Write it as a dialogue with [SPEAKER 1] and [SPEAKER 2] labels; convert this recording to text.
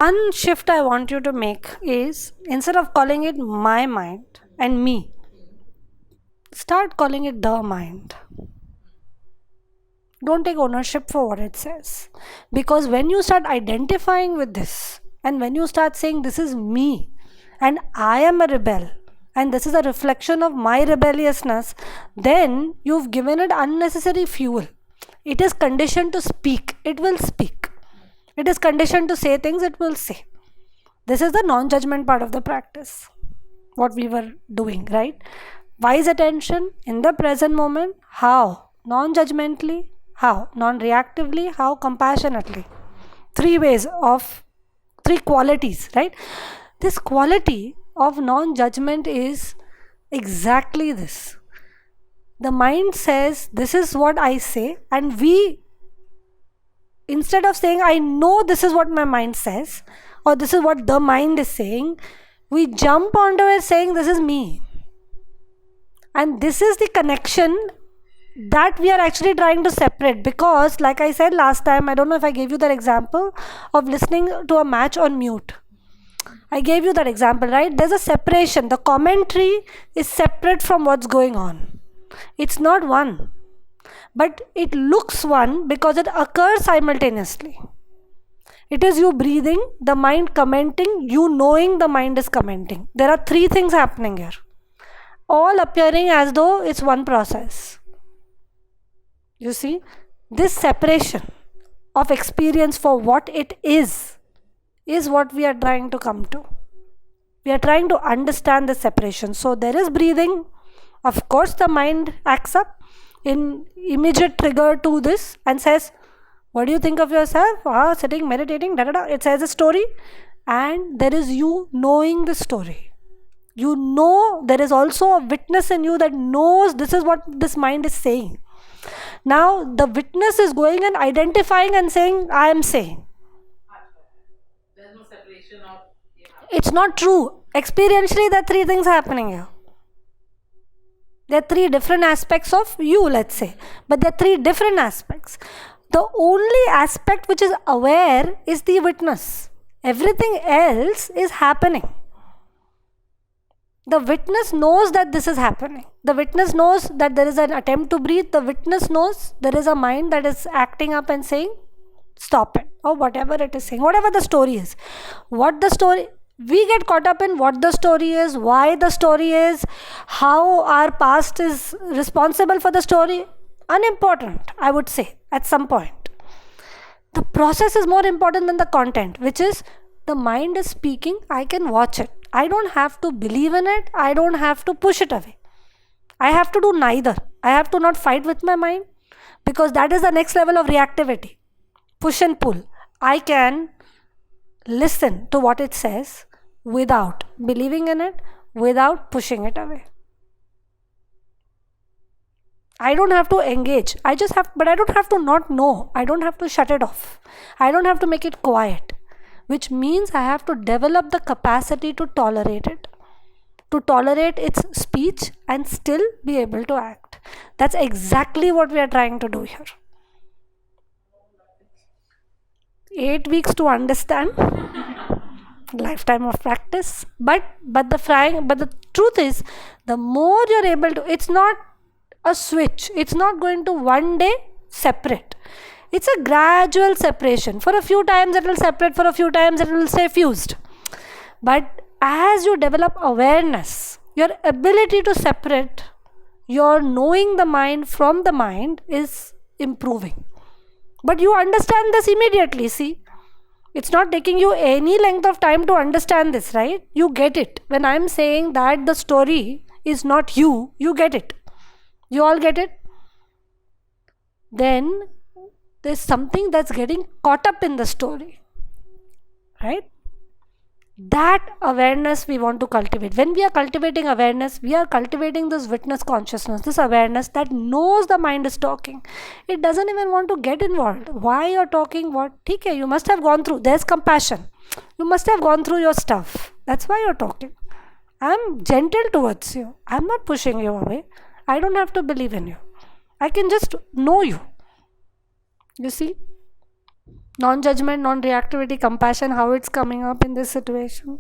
[SPEAKER 1] One shift I want you to make is, instead of calling it my mind and me, start calling it the mind. Don't take ownership for what it says. Because when you start identifying with this, and when you start saying this is me, and I am a rebel, and this is a reflection of my rebelliousness, then you've given it unnecessary fuel. It is conditioned to speak, it will speak. It is conditioned to say things, it will say. This is the non-judgment part of the practice, what we were doing, right? Wise attention in the present moment. How? Non-judgmentally. How? Non-reactively. How? Compassionately. Three qualities, right? This quality of non-judgment is exactly this. The mind says, this is what I say, and we, instead of saying, I know this is what my mind says, or this is what the mind is saying, we jump onto it saying, this is me. And this is the connection that we are actually trying to separate, because like I said last time, I don't know if I gave you that example of listening to a match on mute. I gave you that example, right? There's a separation. The commentary is separate from what's going on. It's not one, but it looks one because it occurs simultaneously. It is you breathing, the mind commenting, you knowing the mind is commenting. There are three things happening here, all appearing as though it's one process. You see, this separation of experience for what it is what we are trying to come to. We are trying to understand the separation. So there is breathing. Of course, the mind acts up in immediate trigger to this and says, what do you think of yourself? Sitting, meditating, da da da. It says a story, and there is you knowing the story. You know, there is also a witness in you that knows this is what this mind is saying. Now the witness is going and identifying and saying, I am saying.
[SPEAKER 2] There's no separation of...
[SPEAKER 1] It's not true. Experientially, there are three things happening here. There are three different aspects of you, let's say. But there are three different aspects. The only aspect which is aware is the witness. Everything else is happening. The witness knows that this is happening. The witness knows that there is an attempt to breathe. The witness knows there is a mind that is acting up and saying, stop it, or whatever it is saying, whatever the story is. We get caught up in what the story is, why the story is, how our past is responsible for the story. Unimportant, I would say, at some point. The process is more important than the content, which is the mind is speaking, I can watch it. I don't have to believe in it. I don't have to push it away. I have to do neither. I have to not fight with my mind, because that is the next level of reactivity. Push and pull. I can listen to what it says without believing in it, without pushing it away. I don't have to engage. But I don't have to not know. I don't have to shut it off. I don't have to make it quiet. Which means I have to develop the capacity to tolerate it. To tolerate its speech and still be able to act. That's exactly what we are trying to do here. 8 weeks to understand. Lifetime of practice. But the truth is, the more you're able to, it's not a switch. It's not going to one day separate. It's a gradual separation. For a few times it will separate, for a few times it will stay fused. But as you develop awareness, your ability to separate, your knowing the mind from the mind is improving. But you understand this immediately, see. It's not taking you any length of time to understand this, right? You get it. When I'm saying that the story is not you, you get it. You all get it? Then there's something that's getting caught up in the story, right? That awareness we want to cultivate. When we are cultivating awareness, we are cultivating this witness consciousness, this awareness that knows the mind is talking. It doesn't even want to get involved. Why you're talking, what? Okay, you must have gone through. There's compassion. You must have gone through your stuff. That's why you're talking. I'm gentle towards you. I'm not pushing you away. I don't have to believe in you. I can just know you. You see? Non judgment, non reactivity, compassion, how it's coming up in this situation.